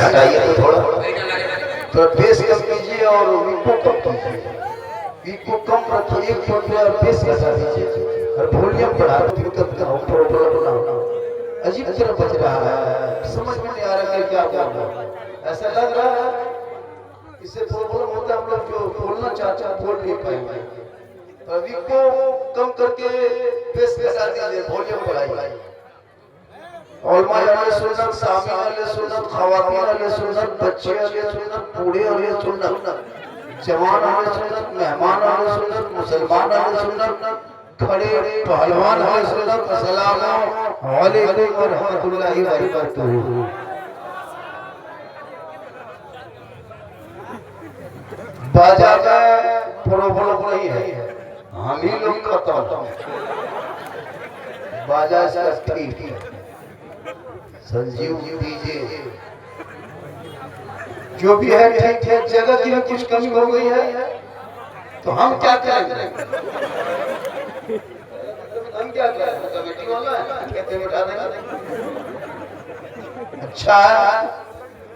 हटाइए तो थोड़ा बेस कम कीजिए और वीको कम कीजिए। वीको कम रखिए और बेस घटा दीजिए और वॉल्यूम बढ़ा दो। दिक्कत ना हो, प्रॉब्लम ना हो। अजीब तरह बज रहा है, समझ में नहीं आ रहा है क्या बोल रहा है। ऐसा लग रहा है इससे प्रॉब्लम होता है, हम लोग जो बोलना चाहते हैं बोल नहीं पाएंगे। वीको कम करके बेस घटा दीजिए, वॉल्यूम बढ़ाइए। उलमा वाले सुन्नत, सामी वाले सुन्नत, खवातीन वाले सुन्नत, बच्चे वाले सुन्नत, बूढ़े वाले सुन्नत, जवान वाले सुन्नत, मेहमान वाले सुन्नत, मुसलमान वाले सुन्नत, खड़े पहलवान वाले सुन्नत। अस्सलाम वालेकुम व रहमतुल्लाहि व बरकातहू। बाजा में प्रॉब्लम नहीं है, हम ही लोग खत्म। बाजा से ठीक संजीव डीजे जो भी है ठीक है। जगह की कुछ कमी हो गई है तो हम क्या करेंगे? हम क्या करेंगे? कमेटी वाला है कहते हैं उठा देंगे। अच्छा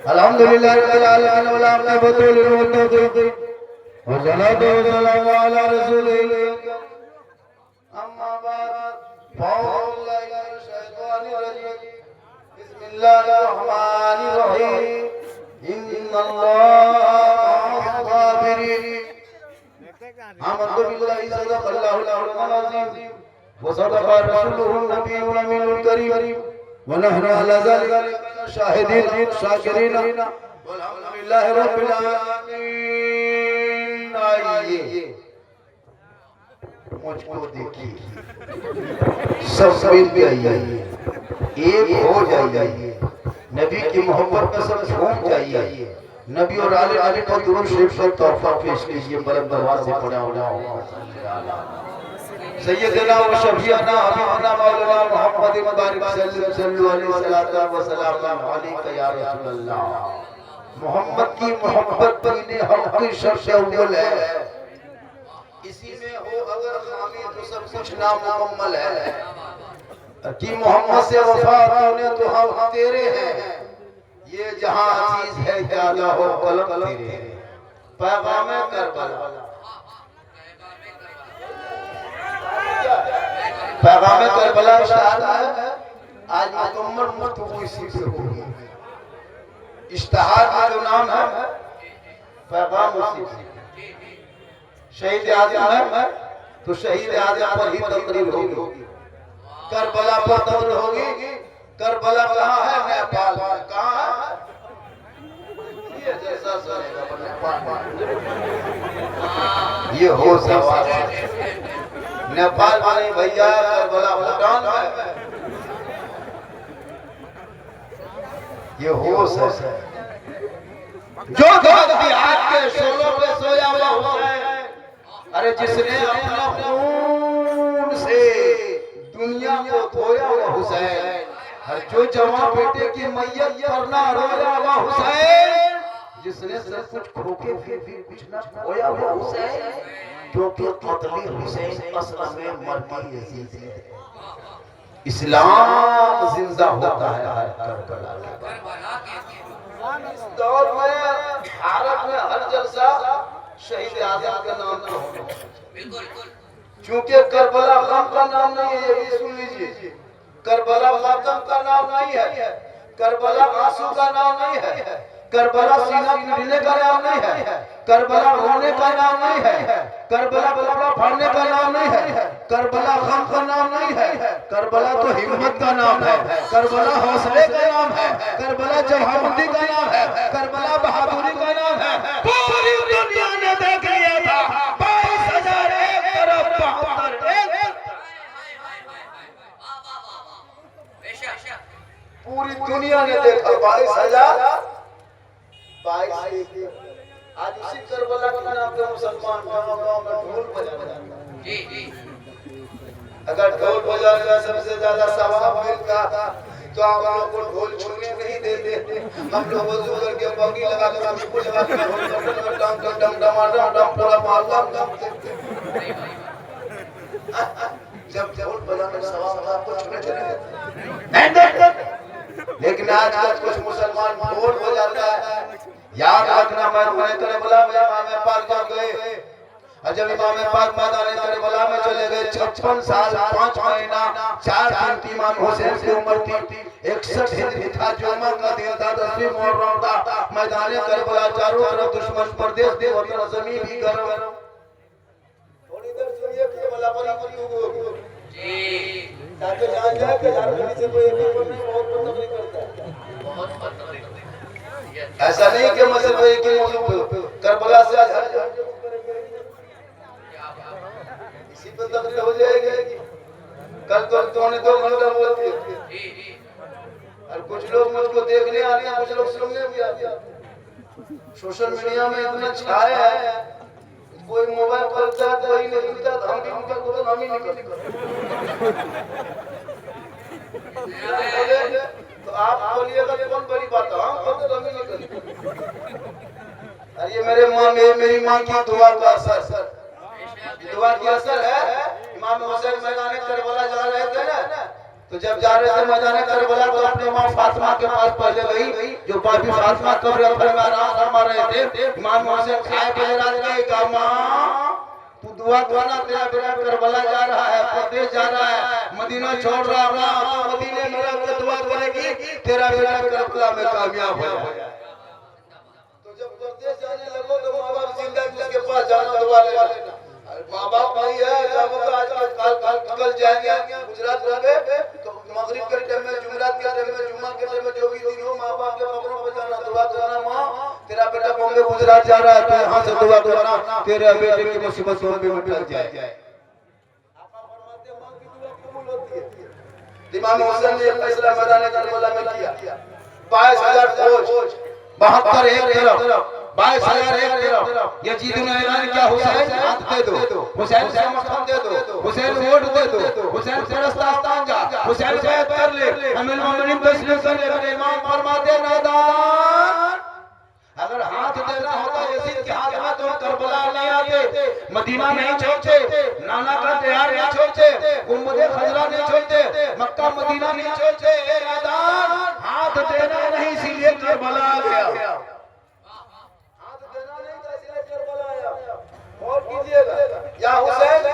अल्हम्दुलिल्लाह रब्बिल आलमीन व ला नअबुदु इल्ला बिल्लाह व सलातु व सलामु अला रसूलिल अम्मा बाद फौलाइ शैतानिर रजीम बिस्मिल्लाहिर्रहमानिर्रहीम इन्नल्लाह साबिरीन आमन्तु बिल्लाहि सदक़ल्लाहुल अज़ीम व सदक़ा रसूलुहुन नबियुल अमीनुल करीम व नहनु अला ज़ालिका शाहिदीन शाकिरीन वल्हम्दुलिल्लाहि रब्बिल आलमीन। आइए मुझको देखिए, सब मिल के आइए, एक हो जाइए, नबी की मोहब्बत में सब झूम जाइए। नबी और आले आले को दुरूद शरीफ से तोहफा पेश कीजिए। बुलंद आवाज से पढ़ा सैयदना व शफीअना हबीबना मौलाना मुहम्मद मुबारक सल्लल्लाहु अलैहि वसल्लम अलैका या रसूल अल्लाह। मोहम्मद की मोहब्बत दीन हक की शर्त अव्वल है। इसी में हो अगर खामी तो सब कुछ नामुकम्मल है। कि मोहम्मद से वफा तूने तो हम तेरे हैं, ये जहां अजीज है क्या हो कलम तेरे। पैगाम करबला, पैगाम करबला इश्तिहार है। आज मुकम्मल गुफ्तगू इसी से होगी। इश्तिहार का जो नाम है पैगाम उसी से। शहीद आज़म है तो शहीद आज़म पर ही तकरीर होगी। करबला पर तकरीर होगी। करबला कहाँ है? नेपाल में। कहाँ है? ये जैसा सुनेगा नेपाल, ये हो सवाल नेपाल में भैया, करबला भूटान में। ये हो है जो बिहार के शोलों पे सोया हुआ हुसैन। अरे जिसने अपना खून से दुनिया को धोया हुआ हुसैन, हर जो जवान बेटे की मैयत पर ना रोया हुआ हुसैन, जिसने सब कुछ खो के फिर भी कुछ ना खोया हुआ हुसैन, क्योंकि कत्ल हुसैन असल में मर्दी यजीद है। इस्लाम जिंदा होता है करबला के। इस दौर में भारत में हर जलसा शहीद आज़म का नाम तो होगा। क्योंकि करबला गम का नाम नहीं है, ये भी सुन लीजिए। करबला मातम का नाम नहीं है, करबला आंसू का नाम नहीं है, करबला सीना पीटने का नाम नहीं है, करबला रोने का नाम नहीं है, करबला कपड़ा फाड़ने का नाम नहीं है, करबला गम का नाम नहीं है। करबला तो हिम्मत का नाम है, करबला हौसले का नाम है, करबला जवाबंदी का नाम है, करबला बहादुरी का नाम है। पूरी दुनिया ने देख लिया था 22,001 तरफ 72 पूरी दुनिया ने देखा 22,022। आज उसी करबला के नाम पे मुसलमान गांव-गांव में ढोल बजाते हैं। अगर ढोल बजाने सबसे ज्यादा सवाब मिलता तो आप लोग को ढोल छूने नहीं देते। हम लोग वजू करके पगड़ी लगा कर हमको लगा कर ढोल डम डम डम डम डम पूरा मालूम डम। जब ढोल बजाने सवाब आपको छूने चले। लेकिन आज कुछ मुसलमान ढोल बजाता है याद रखना मैं तेरे बोला मैं इमाम पाक जब गए और जब इमाम पाक मैदान करबला में चले गए 56 साल 5 महीना 4 दिन की इमाम हुसैन की उम्र थी 61 हिजरी था जुम्मा का दिन था 10वीं मुहर्रम था मैदान करबला चारों तरफ दुश्मन प्रदेश दे वतन जमीन भी गर्म थोड़ी देर सुनिए करबला पर जी ताकि जान जाए कि झारखंड से कोई एक पर नहीं बहुत तकलीफ करता है बहुत तकलीफ करता है ऐसा नहीं कि मतलब एक ही मौजूद करबला से इसी पर तकलीफ हो जाएगी कल तो तूने 2 घंटा बोलती है और कुछ लोग मुझको देखने आते हैं कुछ लोग सुनने भी आते हैं सोशल मीडिया में इतना छाया है कोई मोबाइल खोलता है कोई नहीं मिलता हम भी उनका को हम ही निकल तो आप बोलिएगा कौन बड़ी बात है हम ही निकल अरे मेरे मां मेरी मां की दुआ का असर दुआ की असर है इमाम हुसैन मैदान करबला जा रहे थे ना तो जब जा रहे थे मैदान करबला तो अपने मां फातिमा के पास पहले गई जो बाबी फातिमा कब्र पर में आराम फरमा रहे थे इमाम हुसैन खाए पे रात गए कहा मां तू दुआ करना तेरा बेटा करबला जा रहा है परदेश जा रहा है मदीना छोड़ रहा है तो मदीने में रह के दुआ करेगी तेरा बेटा करबला में कामयाब हो जाए तो जब परदेश जाने लगो तो मां बाप जिंदा उसके पास जाना दुआ लेना माँ बाप नहीं है जब आज कल जाएंगे गुजरात रहेंगे तो मगरिब के टाइम में जुमरात के टाइम में जुम्मा के टाइम में जो भी दिन हो माँ बाप के कब्रों पे जाना दुआ करना माँ तेरा बेटा बॉम्बे गुजरात जा रहा है तो यहाँ से दुआ करना तेरे बेटे की मुसीबत बॉम्बे में टल जाए आपा फरमाते माँ की दुआ कबूल होती है इमाम हुसैन ने फैसला मैदान करबला में किया 22,000 फौज 72 एक तरफ 22,000 एक तरफ यजीद ने ऐलान किया हुसैन हाथ दे दो हुसैन से समर्थन दे दो हुसैन वोट दे दो हुसैन फलस्तीन जा हुसैन बैत कर ले अमीर मोमिनीन तस्लीम कर ले मेरे इमाम फरमाते नादान अगर हाथ देना होता यजीद के हाथ में तो करबला नहीं आते मदीना नहीं छोड़ते नाना का तैयार नहीं छोड़ते गुंबदे खजरा नहीं छोड़ते मक्का मदीना नहीं छोड़ते ए नादान हाथ देना नहीं इसीलिए करबला आ गया और कीजिएगा या हुसैन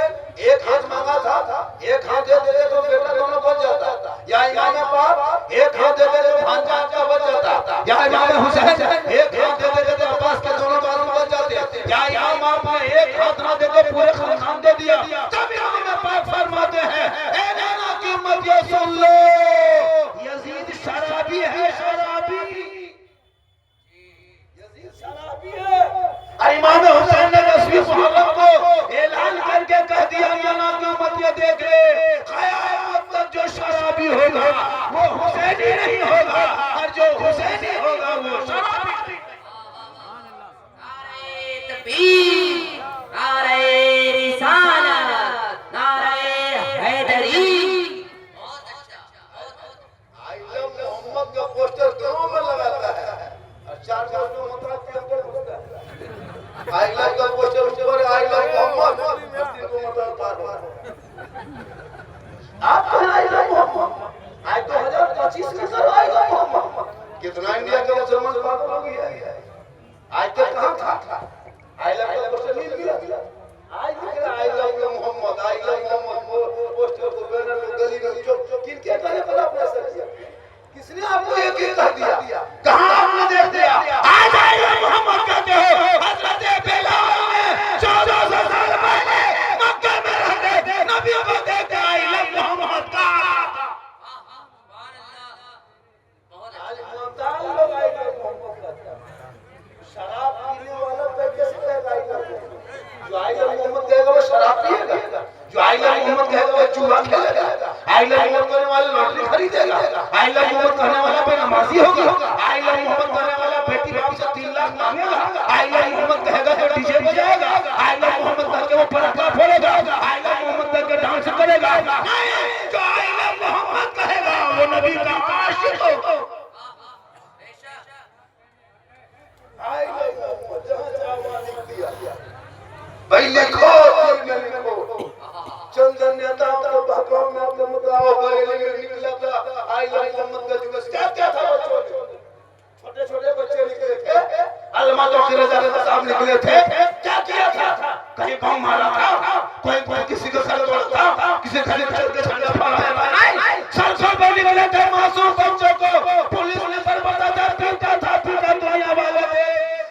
एक हाथ मांगा था एक हाथ दे देते तो बेटा दोनों बच जाता या इमाम पाक एक हाथ दे देते तो भांजा का बच जाता या इमाम हुसैन एक हाथ दे देते तो अब्बास के दोनों बाजू बच जाते या इमाम पाक एक हाथ ना देते पूरे खानदान दे दिया तब इमाम पाक फरमाते हैं ए नाना की उम्मत ये सुन लो यजीद शराबी है शराबी यजीद शराबी है इमाम हुसैन ने 10वीं मुहर्रम को ऐलान करके कह दिया नाना की उम्मत ये देख ले क़यामत तक जो शराबी होगा वो हुसैनी नहीं होगा और जो हुसैनी होगा वो शराबी नारे तकबीर नारे रिसालत नारे हैदरी बहुत अच्छा आई लव मोहम्मद का पोस्टर क्यों में लगाता है और 4 फोटो मतलब के अंदर घुसता है आई लव का पोस्टर ऊपर आई लव मोहम्मद मस्जिद को मतलब पार आप आई लव मोहम्मद आज 2025 में सर आई लव मोहम्मद कितना इंडिया के मुसलमान पागल हो गया आज तक कहां था आई लव का पोस्टर नहीं मिला आज दिख रहा I love Mohammed I love Mohammed poster को बैनर को गली में चौक किन के कहने पर आपने सर किया किसने आपको ये कह दिया कहां आपने देख दिया आज आई लव मोहम्मद कहते हो हजरत बिलाल ने 1400 साल पहले मक्का में रहते नबी को देखते आई लव मोहम्मद का सुभान अल्लाह बहुत आज मुताल लोग आई लव मोहम्मद कहता शराब पीने वाला पे कैसे कहेगा आई लव जो आई लव मोहम्मद कहेगा वो शराब पिएगा जो आई लव मोहम्मद कहेगा वो जुआ खेलेगा आई लव मोहम्मद करने वाला लॉटरी खरीदेगा आई लव मोहम्मद करने वाला पे नमाजी होगा आई लव मोहम्मद करने वाला बेटी बाप से 3 लाख मांगेगा आई लव मोहम्मद कहेगा तो डीजे बजाएगा आई लव मोहम्मद करके वो पटाखा फोड़ेगा आई लव मोहम्मद करके डांस करेगा नहीं जो आई लव मोहम्मद कहेगा वो नबी का आशिक होगा आई लव मोहम्मद जहां चाहा लिख दिया भाई लिखो दिल में लिखो चंदन नेता तो भागों में अपने मुद्दाओं बरेली में निकला था आई लव मोहम्मद का जुलूस क्या था बच्चों छोटे छोटे बच्चे लिख रहे थे के रजा साहब निकले थे, क्या किया था? कहीं गांव मारा था, कोई किसी का सर तोड़ा था, किसी घर में चल के झंडा फहराया नहीं। सरसों पे निकले थे मासूम बच्चों को पुलिस ने बर्बादा पीटा था, पीटा दुनिया वालों ने।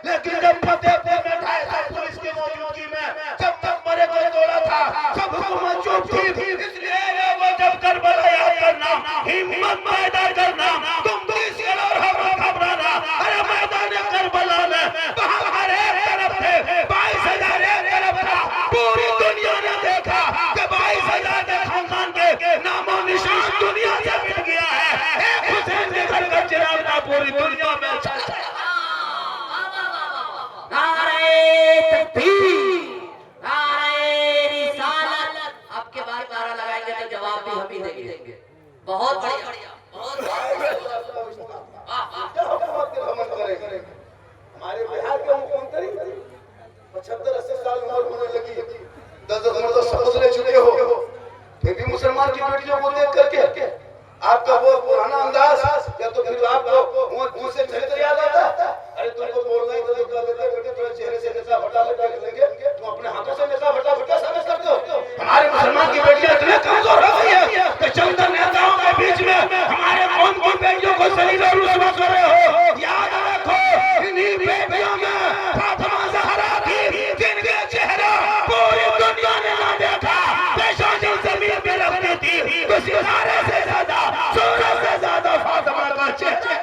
लेकिन जब फतेहपुर में ढाई साल पुलिस की मौजूदगी में जब तक मरे को तोड़ा था, सब हुकूमत चुप थी। इसलिए वो जब करबला याद करना, हिम्मत पैदा करना, तुम किसी और हम घबराना। अरे मैदान करबला में वहां हर एक तरफ थे 22,000 एक तरफ था। पूरी दुनिया ने देखा कि 22,000 के खानदान के नामो निशान दुनिया से मिट गया है। एक हुसैन के घर का चिराग था पूरी दुनिया में। नारे तकबीर, नारे रिसालत। आपके बार नारा लगाएंगे तो जवाब भी हम ही देंगे। बहुत बढ़िया, बहुत हमारे बिहार के मुख्यमंत्री 75-80 साल उम्र होने लगी, 10-10 मरतबा शपथ ले चुके हो, फिर भी मुसलमान की बेटियों को देख करके आपका वो पुराना अंदाज या तो फिर आपको मुंह से चरित्र याद आता। अरे तुमको बोल रहे थे तो कहते बेटे थोड़े चेहरे से नशा हटा लेंगे, तुम अपने हाथों से नशा हटा समझ सकते हो? हमारे मुसलमान की बेटियां इतने कमजोर हो गई है कि चंद नेताओं के बीच में हमारे कौन की बेटियों को शरीर और रुस्वा कर रहे हो। याद रखो, इन्हीं बेटियों में फातिमा ज़हरा थी जिनके चेहरा पूरी दुनिया ने ना देखा। पेशानी जमीन पे रखती थी तो सितारे से ज्यादा, सूरज से ज्यादा फातिमा का चेहरा।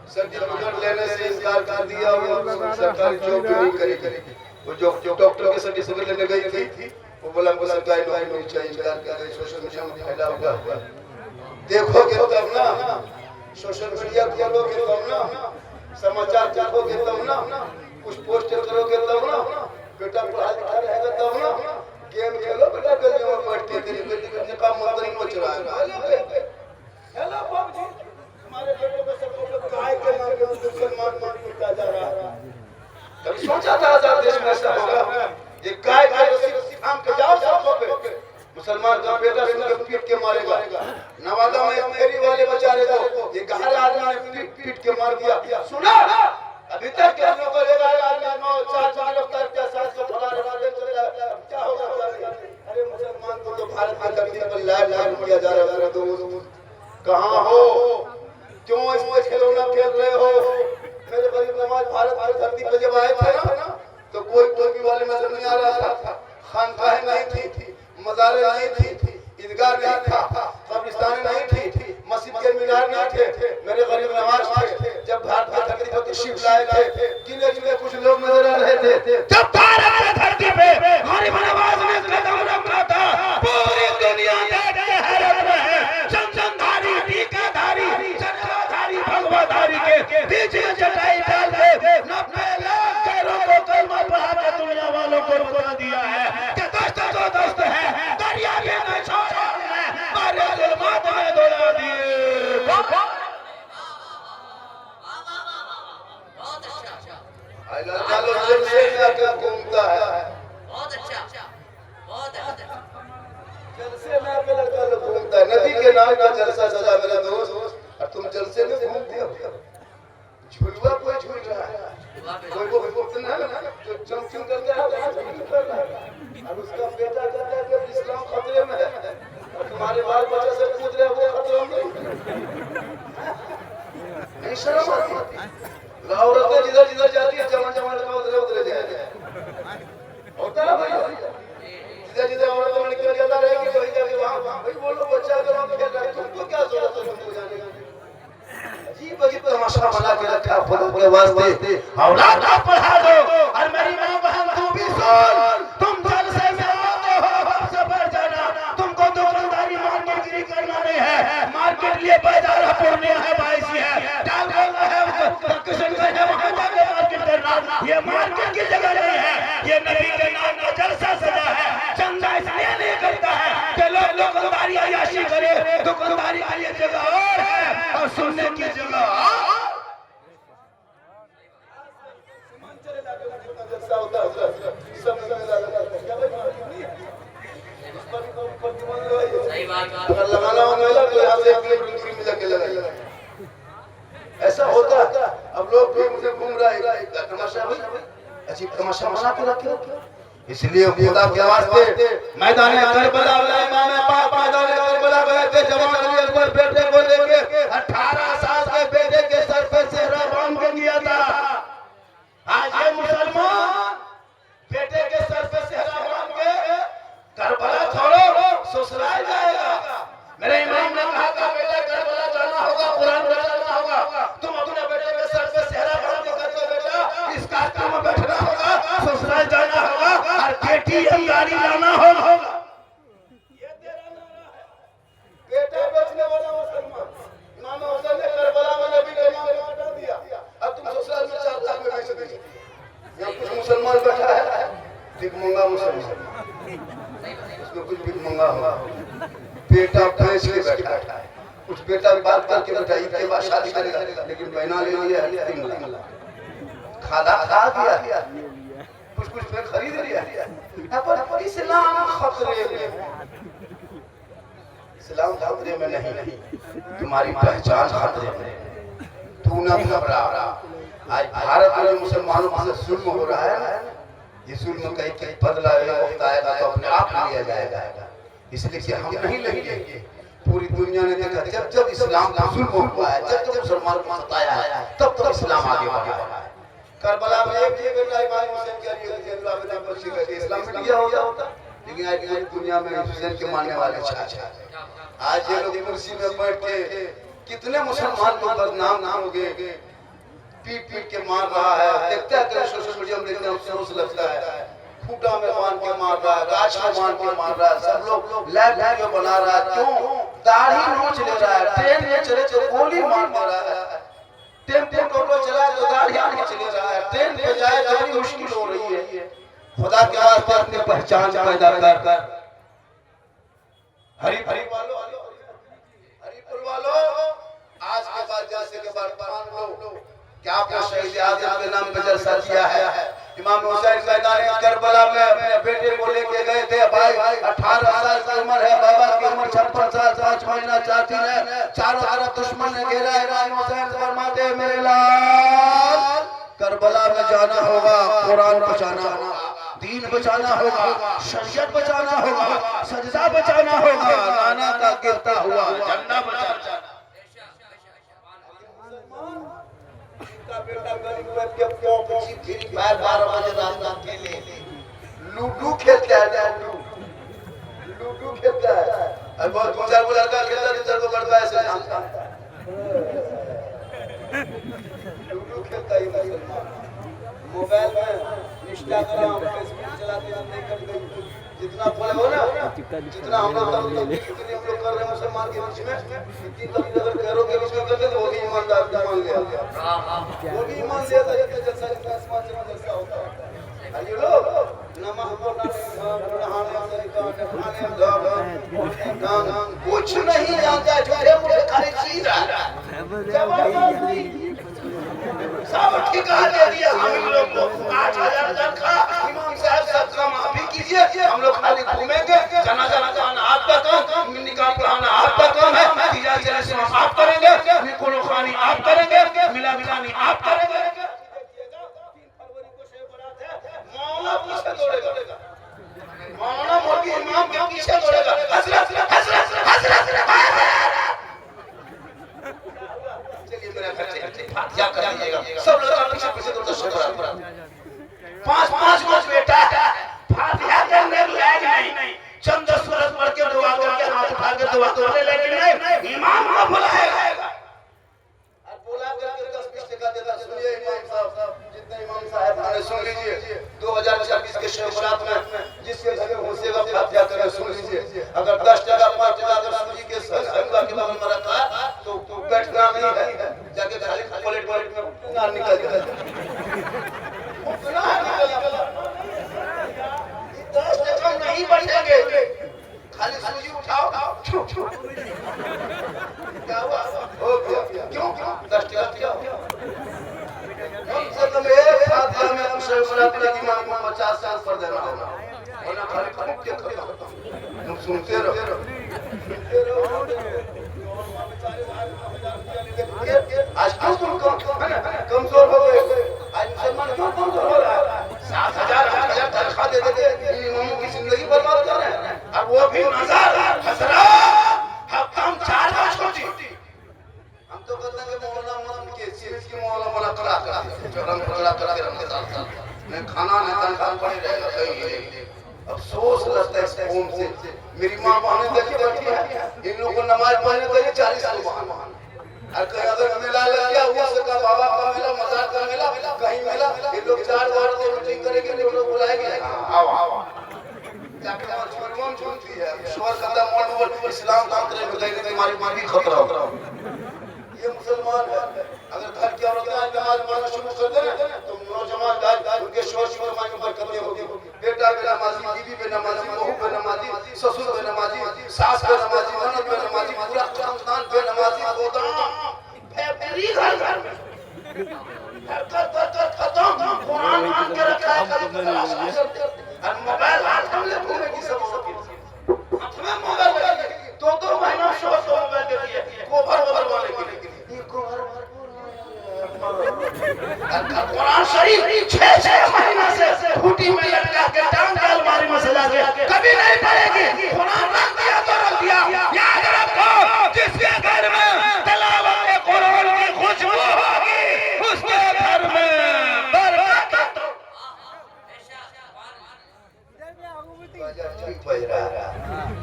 सर्टिफिकेट लेने से इनकार कर दिया और सरकारी जॉब नहीं करेगी। वो जो डॉक्टर के सर्टिफिकेट लेने गई थी, वो बोला हमको सरकारी नौकरी नहीं चाहिए, इनकार कर गई। सोशल मीडिया में फैला होगा, देखोगे तब ना, सोशल मीडिया खोलोगे तब ना, समाचार देखोगे तब ना, कुछ पोस्ट करोगे तब ना, बेटा पढ़ा लिखा रहेगा तब ना, गेम खेलो बेटा गलियों में बैठ के, तेरी बेटी करने का मंत्री मच रहा है। हेलो बाबूजी, हमारे बेटे को सब गाय के नाम पे मुसलमान पीटा जा रहा है। कभी सोचा था आजाद देश में ऐसा होगा? ये गाय का रस्सी थाम के जाओ सड़कों पे, मुसलमान का बेटा सुन के पीट के मारेगा। नवादा में फेरी वाले बेचारे को ये गहरे आदमी ने पीट के मार दिया। सुना अभी तक के हम लोग को लेगा आदमी 9-4 गिरफ्तार किया, 7 को फरार करा दे, क्या होगा? अरे मुसलमान को तो भारत में धरती पर लाइव किया जा रहा है। दोस्त कहाँ हो? क्यों इसमें खिलौना खेल रहे हो? मेरे गरीब नवाज भारत की धरती पर जब आए थे ना, तो कोई टोपी वाले नजर नहीं आ रहा था, खानकाहें नहीं थी, मज़ारे नहीं थी, ईदगाह नहीं था, कब्रिस्तान नहीं थी, मस्जिद के मीनार नहीं थे। मेरे गरीब नवाज थे। जब भारत की धरती पर तशरीफ लाए थे, गिने कुछ लोग नजर आ रहे थे। जब भारत की धरती पे गरीब नवाज ने कदम रखा था, पूरी दुनिया हैरत में है। चंदनधारी, टीकाधारी, चरखाधारी, भगवाधारी के बीच में चटाई डाल के 90 लाख गैरों को कलमा पढ़ा के दुनिया वालों को बता दिया है कि दोस्त तो दोस्त है, दरिया में न छोड़ो, मारे जुल्मात में दौड़ा दिए। बहुत अच्छा, लड़का लोग जेल से जाकर घूमता है, बहुत अच्छा, बहुत अच्छा। जलसे में आके लड़का लोग घूमता है। नदी के नाम का जलसा सजा मेरा दोस्त, और तुम जलसे में घूमते हो। झुलवा कोई झूल रहा है, कोई घूमता है ना, जो चमचम करता है और उसका बेटा कहता है कि इस्लाम खतरे में है, और तुम्हारे बाल बच्चे से कूद रहे वो खतरे में नहीं। शर्म आती है। औरतें जिधर जिधर जाती है, जवान लड़का उधर जाए होता है भाई। जिधर औरतों में निकल जाता रहेगी तो वही जाके वहाँ भाई बोलो बच्चा अगर वहाँ खेल रहा है, तुमको क्या जरूरत है तुमको जाने की? अजीब अजीब तमाशा बना के रखा खुदा के वास्ते। औलाद को पढ़ा दो। और मेरी माँ बहन तू भी सुन, तुम जलसे में आते हो, हमसे बढ़ जाना। तुमको दुकानदारी मार्केटगिरी करना नहीं है। मार्केट लिए बाजार है, पूर्णिया है, बाईसी है, डाल है, किशनगंज है, वहाँ जाके मार्केट करना। ये मार्केट की जगह नहीं है, ये नबी के नाम का जलसा सजा है। चंदा इसलिए नहीं करता है कि लोग दुकानदारी अयाशी करे, दुकानदारी के लिए जगह और है और सुनने की जगह। होता है सब मेला लगा क्या भाई सही बात अगर लगाना हो मेला तो यहाँ से 1 किलोमीटर फ्री में जाके लगाइए। ऐसा होता है। अब लोग भी मुझे घूम रहा है तमाशा भाई अजीब तमाशा बना के रखे इसलिए खुदा के वास्ते मैदान करबला वाला इमाम पाक मैदान करबला गए थे जवान अली अकबर बेटे को लेके 18 साल के बेटे के सर पे सेहरा बांध के गया था। आज ये मुसलमान बेटे के सर पे सेहरा बांध के करबला छोड़ो ससुराल जाएगा। मेरे इमाम ने कहा था बेटा करबला जाना होगा कुरान पढ़ना होगा तुम अपने बेटे के सर पे सेहरा बांध के करके बेटा इस कार्यक्रम में बैठना होगा ससुराल जाना होगा और KTM गाड़ी लाना होगा। ये तेरा नारा है बेटा बेचने वाला मुसलमान इमाम हुसैन ने करबला में नबी के नाम पे हटा दिया। अब तुम ससुराल में 4 लाख में बेच दीजिए। यहाँ कुछ मुसलमान बैठा है भिखमंगा मुसलमान इसमें कुछ भिखमंगा होगा बेटा बेच के बैठा है कुछ बेटा बात करके बैठा इसके बाद शादी करेगा लेकिन बहना ले लिया 3 लाख खाना खा दिया कुछ पे खरीद लिया। पर इस्लाम खतरे में इस्लाम खतरे में नहीं तुम्हारी पहचान खतरे में तू न घबरा। आज भारत में मुसलमानों से जुल्म हो रहा है ना ये जुल्म कहीं बदला वक्त आएगा तो अपने आप लिया जाएगा इसलिए कि हम नहीं लेंगे। पूरी दुनिया ने देखा जब जब इस्लाम का जुल्म हुआ है जब जब मुसलमान को सताया है तब तब इस्लाम आगे बढ़ा है। करबला में एक बेटा इमाम हुसैन के लिए आवेदन पर शिकस्त इस्लाम में लिया होता लेकिन आज पूरी दुनिया में हुसैन के मानने वाले छा आज ये लोग कुर्सी में बैठ के कितने मुसलमान को बदनाम हो गए पीट के मार रहा है। देखते हैं सोशल मीडिया में देखते हैं अफसोस लगता है खूटा में बांध के मार रहा है गाछ में बांध के मार रहा है सब लोग लाइव वीडियो बना रहा है क्यों दाढ़ी नोच ले रहा है ट्रेन में चले तो गोली मार रहा है टेम्पो टोटो चला तो गाड़ियां नहीं चले रहा है ट्रेन पे जाए तो बड़ी मुश्किल हो रही है। खुदा के वास्ते अपनी पहचान पैदा कर हरिपुर वालों आज के बाद जैसे के बाद मान लो क्या आपने शहीद आजम के नाम पे जलसा किया है। इमाम हुसैन मैदान करबला में अपने बेटे को लेके गए थे भाई 18 साल की उम्र है बाबा की उम्र 56 साल 5 महीना 4 दिन है चारों तरफ दुश्मन ने घेरा है। इमाम हुसैन फरमाते मेरे लाल करबला में जाना होगा कुरान बचाना होगा दीन बचाना होगा शरीयत बचाना होगा सजदा बचाना होगा नाना का गिरता हुआ झंडा बचाना। बेटा गरीब के क्यों फ्री फायर 12 बजे रात में खेले लूडो खेलता है लूडो खेलता है और बहुत 2-4 को लड़का खेलता है 2-4 को लड़का ऐसे जानता है लूडो खेलता है मोबाइल में इंस्टाग्राम फेसबुक चलाते हम नहीं करते जितना बोले हो ना जितना हम लोग कर रहे हैं मुसलमान के बीच में इतनी कभी अगर करो के बीच में करते तो वो भी ईमानदार मान लिया वो भी ईमान लिया था जैसे जैसा आसमान से जैसा होता है। ये लोग नमाज पढ़ना कुछ नहीं जानता झूठे मूठे खाली चीज सब ठिका दे दिया हम लोग को 8000 तनख्वाह इमाम साहब सबका माफी कीजिए हम लोग खाली घूमेंगे जनाजा लगाना आपका काम निकाह पढ़ाना आपका काम है तीजा जलसे आप करेंगे निकोलो खानी आप करेंगे मिला मिलानी आप करेंगे 3 फरवरी को शेर बारात है मौला पीछे दौड़ेगा मौला मोदी इमाम के पीछे दौड़ेगा हजरत हजरत हजरत चलिए मेरा घर से फातिहा कर दीजिएगा सब लोग पीछे पीछे दौड़ते शेर बारात 5-5 बेटा फातिहा करने लायक नहीं चंद सूरत पढ़ के दुआ करके हाथ उठा के दुआ करने लेकिन नहीं इमाम को बुलाएगा और बुला करके 10-20 टका देता। सुनिए इमाम साहब जितने इमाम साहब आने सुन लीजिए 2026 के शेर बारात सुनते रहो। आज क्यों तुम कमजोर हो गए? आज मुसलमान क्यों कमजोर हो रहा है? 7,000 8,000 तनख्वाह दे देते इन इमामों की जिंदगी बर्बाद कर रहे हैं। और वो भी नजर हजरत हम 4 बार छोटी। हम तो कहते हैं कि मौलाना मौलाना के सीरीज की मौलाना मौला करा कर जो रंग पकड़ा करके रमजान साल मैं खाना नहीं तनख्वाह पड़ी रहेगा कहीं। अफसोस लगता है इस कौम से। मेरी माँ बहनें देखी बैठी है, इन लोगों को नमाज पढ़ने के लिए 40 साल बहाना। और कहीं अगर मेला लग गया हुआ से का बाबा का मेला मजार का मेला कहीं मेला ये लोग 4 बार तो मीटिंग करेंगे, लोग बुलाएंगे आओ आओ जाके और छोड़वन छोड़ती है ईश्वर का मोड़ इस्लाम काम करे बताइए तुम्हारी मां भी खतरा हो। ये मुसलमान है। अगर घर की औरतें नमाज पढ़ना शुरू कर दें तो नौजवान गाय उनके शोर शोर में बरकतें होगी। बेटा भी नमाजी, बीवी भी नमाजी, बहू भी नमाजी, ससुर भी नमाजी, सास भी नमाजी, ननद भी नमाजी, पूरा खानदान भी नमाजी। फैक्ट्री घर घर में खत्म कुरान मान के रखा है और मोबाइल हाथ में ले घूमे की सब हाथ में मोबाइल लगे 2-2 महीना शो मोबाइल के लिए कोभर भरवाने के लिए ये कोभर कुरान शरीफ 6-6 महीना से खूंटी में लटका के टांग के अलमारी में सजा के कभी नहीं पढ़ेगी। कुरान रख दिया तो रख दिया। याद रखो जिसके घर में तिलावत कुरान की खुशबू होगी उसके घर में बरकत।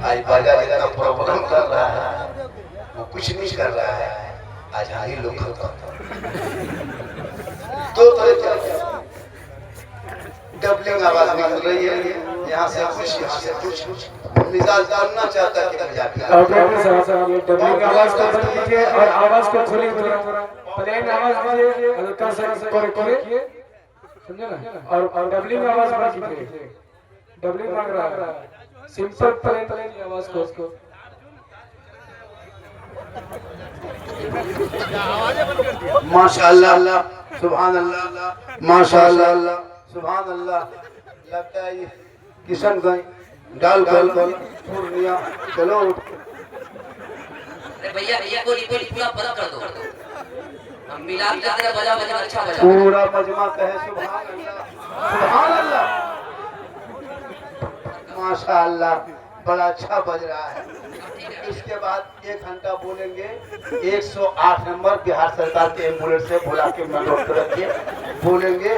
आज बाजार इतना प्रॉब्लम कर रहा है वो कुछ नहीं कर रहा है। आज हाई लोग दो तरह की डबलिंग आवाज निकल रही है यहाँ से कुछ यहाँ से कुछ मिजाज जानना चाहता है कि ये डबलिंग आवाज को बंद कीजिए और आवाज को खोलिए थोड़ा प्लेन आवाज दीजिए हल्का सा करिए समझे ना। और डबलिंग आवाज बंद कीजिए। डबलिंग मांग रहा है सिंपल प्लेन आवाज को माशाअल्लाह सुभान अल्लाह माशाअल्लाह सुभान अल्लाह। लगता है ये किशनगंज डालगल पूर्णिया चलो भैया पूरा बंद कर दो। हम मिलाप जाते हैं बजा अच्छा बजा पूरा मजमा कहे सुभान अल्लाह माशाअल्लाह बड़ा अच्छा बज रहा है। इसके बाद 1 घंटा बोलेंगे 108 नंबर बिहार सरकार के एम्बुलेंस से बुला के नोट कर रखिए बोलेंगे।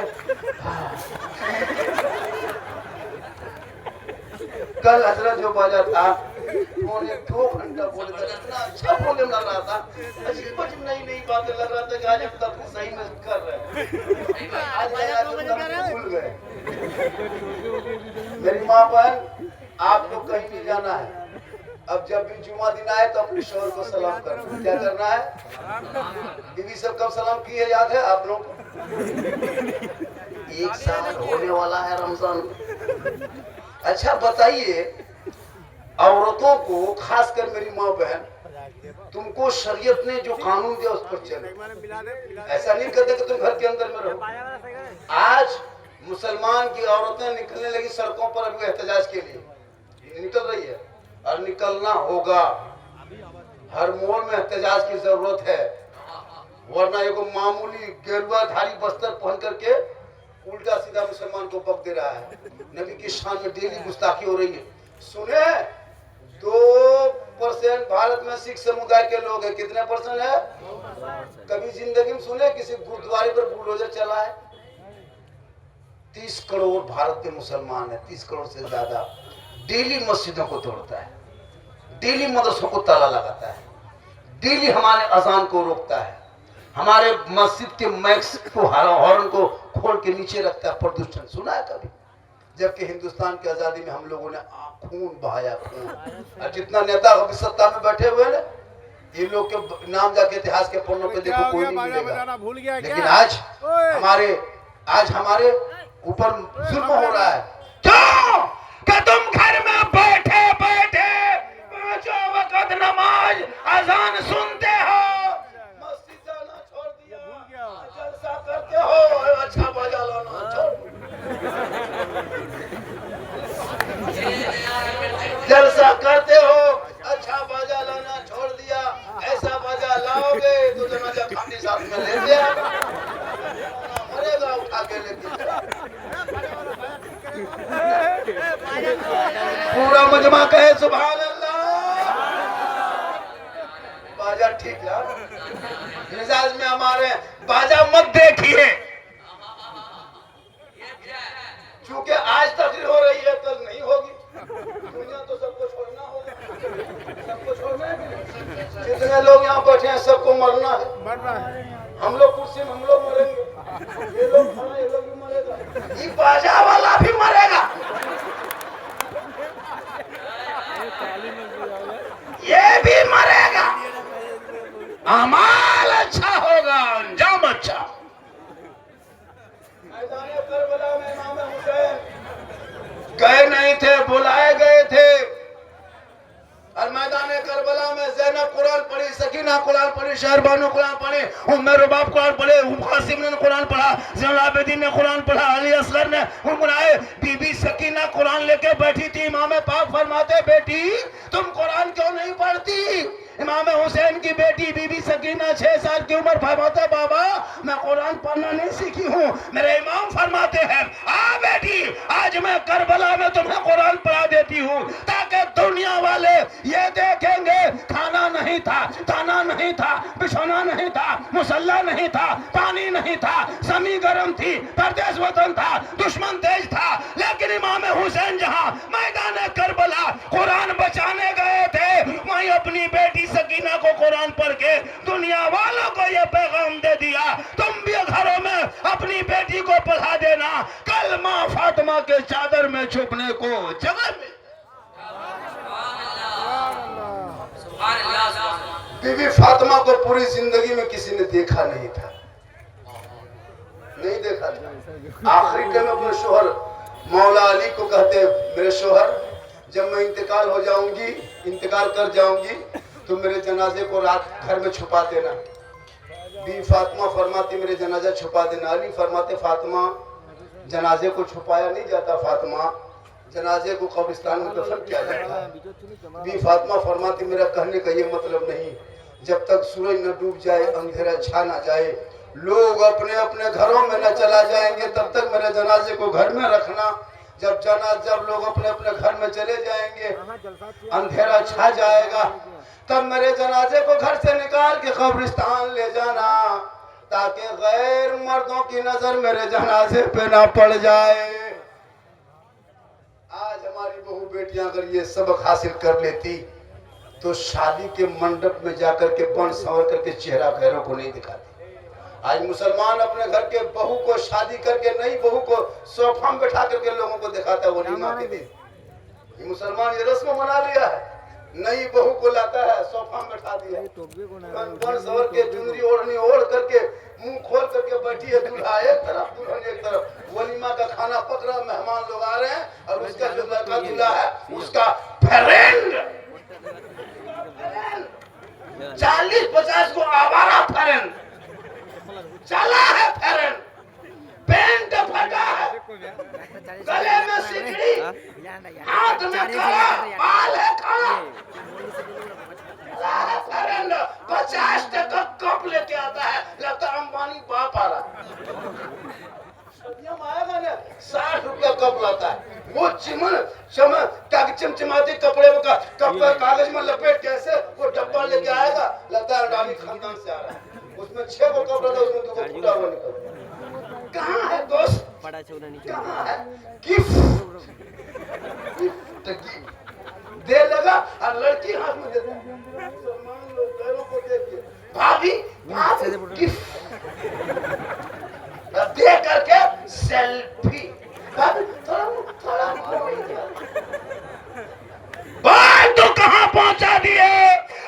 कल हजरत जो बजा था 2 घंटा बोले थे इतना अच्छा बोलने लग रहा था। अजीब अजीब नई बातें लग रहा था कि आज तक सही में कर रहे हैं। भूल गए। मेरी माँ बहन आपको कहीं नहीं जाना है। अब जब भी जुमा दिन आए तो अपने शोहर को सलाम करना। क्या करना है? बीवी सब कब सलाम की है याद है आप लोग? 1 साल होने वाला है रमजान। अच्छा बताइए औरतों को खासकर मेरी माँ बहन तुमको शरीयत ने जो कानून दिया उस पर चले। ऐसा नहीं कहते कि तुम घर के अंदर में रहो। आज मुसलमान की औरतें निकलने लगी सड़कों पर अभी एहतजाज के लिए निकल रही है और निकलना होगा। हर मोड़ में एहतजाज की जरूरत है वरना एगो मामूली गेरुआ धारी बस्तर पहन करके उल्टा सीधा मुसलमान को बक दे रहा है। नबी की शान में डेली गुस्ताखी हो रही है। सुने 2% भारत में सिख समुदाय के लोग हैं। कितने % है? कभी जिंदगी में सुने किसी गुरुद्वारे पर बुलडोजर चला है? 30 करोड़ भारत के मुसलमान है। 30 करोड़ से ज्यादा डेली मस्जिदों को तोड़ता है, डेली मदरसों को ताला लगाता है, डेली हमारे अजान को रोकता है, हमारे मस्जिद के मैक्स को हॉर्न को खोल के नीचे रखता है। प्रदूषण सुना है कभी? जबकि हिंदुस्तान की आजादी में हम लोगों ने खून बहाया खून। और जितना नेता अभी सत्ता में बैठे हुए ना ये लोग के नाम जाके इतिहास के पन्नों पे देखो कोई नहीं मिलेगा। लेकिन आज हमारे ऊपर जुल्म हो रहा है। क्यों कि तुम घर में बैठे बैठे 5 वक्त नमाज अजान सुनते हो, मस्जिद जाना छोड़ दिया, जलसा करते हो। अच्छा बजा लो ना जलसा कर को जमा कहे सुभान अल्लाह। बाजा ठीक है, मिजाज में हमारे बाजा मत देखिए, क्योंकि आज तकरीर हो रही है, कल नहीं होगी। दुनिया तो सबको छोड़ना होगा, सबको छोड़ना है। जितने लोग यहाँ बैठे हैं सबको मरना है। हम लोग कुर्सी में हम लोग मरेंगे, ये लोग खाना ये लोग भी मरेगा, ये बाजा वाला भी मरेगा, ये भी मरेगा। अमाल अच्छा होगा, अंजाम अच्छा। मैदान करबला में इमाम हुसैन गए नहीं थे, बुलाए गए थे। और मैदान करबला में ज़ैनब कुरान पढ़ी, सकीना कुरान पढ़ी, शहरबानो कुरान पढ़ी, उम्मे रुबाब कुरान पढ़े, कासिम ने कुरान पढ़ा, ज़ैनुल आबिदीन ने कुरान पढ़ा, अली असगर ने गुनगुनाए। बीबी सकीना कुरान लेके बैठी थी। इमाम पाक फरमाते, बेटी तुम कुरान क्यों नहीं पढ़ती? इमाम हुसैन की बेटी बीबी सकीना 6 साल की उम्र फरमाते, बाबा मैं कुरान पढ़ना नहीं सीखी हूँ। मेरे इमाम फरमाते हैं, आ बेटी आज मैं करबला में तुम्हें कुरान पढ़ा देती हूँ, ताकि दुनिया वाले ये देखेंगे खाना नहीं था, ताना नहीं था, बिछोना नहीं था, मुसल्ला नहीं था, पानी नहीं था, जमी गर्म थी, परदेश वतन था, दुश्मन तेज था, लेकिन इमाम हुसैन जहाँ मैदान करबला कुरान बचाने गए थे, वहीं अपनी बेटी सकीना को कुरान पढ़ के दुनिया वालों को यह पैगाम दे दिया, तुम भी घरों में अपनी बेटी को पढ़ा देना, कल माँ फातिमा के चादर में छुपने को जगह मिल। बीबी फातिमा को पूरी जिंदगी में किसी ने देखा नहीं था, नहीं देखा था। आखिरी टाइम अपने शोहर मौला अली को कहते, मेरे शोहर जब मैं इंतकाल हो जाऊंगी, इंतकाल कर जाऊंगी, तो मेरे जनाजे को रात घर में छुपा देना। बीबी फातिमा फरमाती, मेरे जनाजा छुपा देना। अली फरमाते, फातिमा जनाजे को छुपाया नहीं जाता, फातिमा जनाजे को कब्रिस्तान में दफन किया जाता है। बीबी फातिमा फरमाती, मेरा कहने का ये मतलब नहीं, जब तक सूरज न डूब जाए, अंधेरा छा ना जाए, लोग अपने अपने घरों में न चला जाएंगे, तब तक मेरे जनाजे को घर में रखना। जब लोग अपने अपने घर में चले जाएंगे, अंधेरा छा जाएगा, तब मेरे जनाजे को घर से निकाल के कब्रिस्तान ले जाना, ताकि गैर मर्दों की नजर मेरे जनाजे पे ना पड़ जाए। आज हमारी बहू बेटियां अगर ये सबक हासिल कर लेती, तो शादी के मंडप में जाकर के बन संवर करके चेहरा गैरों को नहीं दिखाती। आज मुसलमान अपने घर के बहू को शादी करके, नई बहू को सोफा में बैठा करके लोगों को दिखाता है वलीमा के दिन। ये मुसलमान ये रस्म मना लिया है, नई बहू को लाता है, सोफा में बैठा दिया, बन संवर के चुनरी ओढ़नी ओढ़ करके मुंह खोल करके बैठी है, दूल्हा एक तरफ दुल्हन एक तरफ, वलीमा का खाना पक रहा, मेहमान लोग आ रहे हैं, और उसका जो लड़का दूल्हा है उसका फ्रेंड 40-50 को आवारा फ्रेंड चला है, फ्रेंड पेंट फटा है, गले में सिकड़ी, हाथ में कड़ा, बाल है काला, 50 टका कप लेके आता है, लगता है अंबानी बाप आ रहा है। आएगा ना 60 रुपया कप लाता है, वो चमचमाते कपड़े में कागज में लपेट कैसे वो डब्बा लेके आएगा, लगता है अडानी खानदान से आ रहा है। उसमें 6 को कप रहता है, उसमें 2 को फूटा हुआ निकल। कहाँ है दोस्त, कहाँ है गिफ्ट दे लगा, और लड़की हाथ में देता है। लोग को देखिए, भाभी गिफ्ट दे करके सेल्फी, थोड़ा भाई तो कहाँ पहुंचा दिए।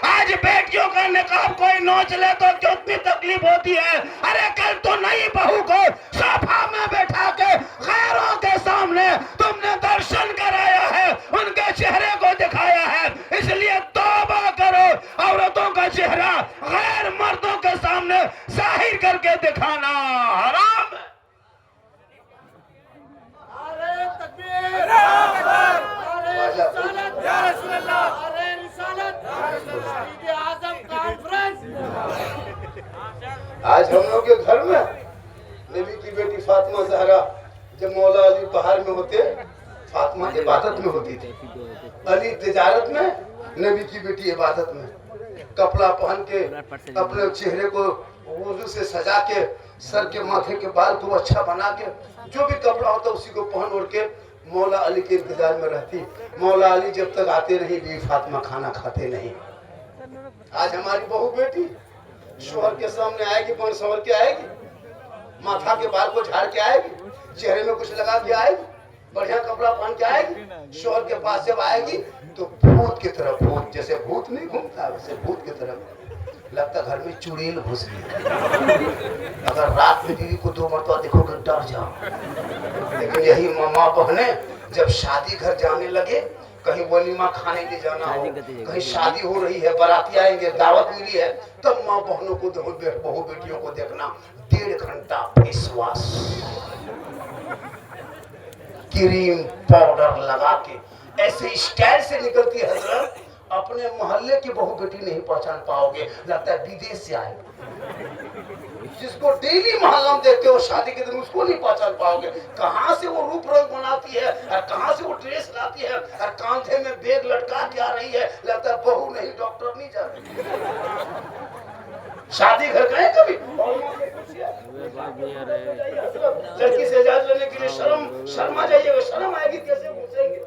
आज बेटियों का निकाब कोई नोच ले तो कितनी तकलीफ होती है। अरे कल तो नई बहू को सोफा में बैठा के गैरों के सामने तुमने दर्शन कराया है, उनके चेहरे को दिखाया है, इसलिए तौबा करो। औरतों का चेहरा गैर मर्दों के सामने जाहिर करके दिखाना हराम है। आज हम लोग के घर में नबी की बेटी फातिमा ज़हरा जब मौला अली बाहर में होते फातिमा इबादत में होती थी, अली तिजारत में, नबी की बेटी इबादत में। कपड़ा पहन के अपने चेहरे को वुजू से सजा के, सर के माथे के बाल को अच्छा बना के, जो भी कपड़ा होता उसी को पहन ओढ़ के मौला अली के इंतजार में रहती। मौला अली जब तक आते नहीं बीवी फातिमा खाना खाते नहीं। आज हमारी बहू बेटी शोहर के सामने आएगी, बन संवर के आएगी, माथा के बाल को झाड़ के आएगी, चेहरे में कुछ लगा के आएगी, बढ़िया कपड़ा पहन के आएगी। शोहर के पास जब आएगी तो भूत की तरह, भूत जैसे भूत नहीं घूमता वैसे भूत की तरह लगता घर में चुड़ैल घुस गई। अगर रात में बीवी को 2 मरतबा देखोगे डर जाओ। लेकिन यही मामा बहने जब शादी घर जाने लगे, कहीं वलीमा खाने के जाना हो, कहीं शादी हो रही है, बाराती आएंगे, दावत मिली है, तब माँ बहनों को, बहू बेटियों को देखना 1.5 घंटा फेस वॉश, क्रीम पाउडर लगा के ऐसे स्टाइल से निकलती है हजरत, अपने मोहल्ले की बहू बेटी नहीं पहचान पाओगे, लगता है विदेश से आए। जिसको डेली मोहल्ला में देखते हो शादी के दिन, उसको नहीं पहचान पाओगे। कहाँ से वो रूप रंग बनाती है और कहाँ से वो ड्रेस लाती है और कांधे में बैग लटका के आ रही है, लगता है बहू नहीं डॉक्टर नहीं जा रही। शादी घर गए कभी? लड़की से इजाजत लेने के लिए शर्मा जाइएगा, शर्म आएगी, कैसे पूछेंगे?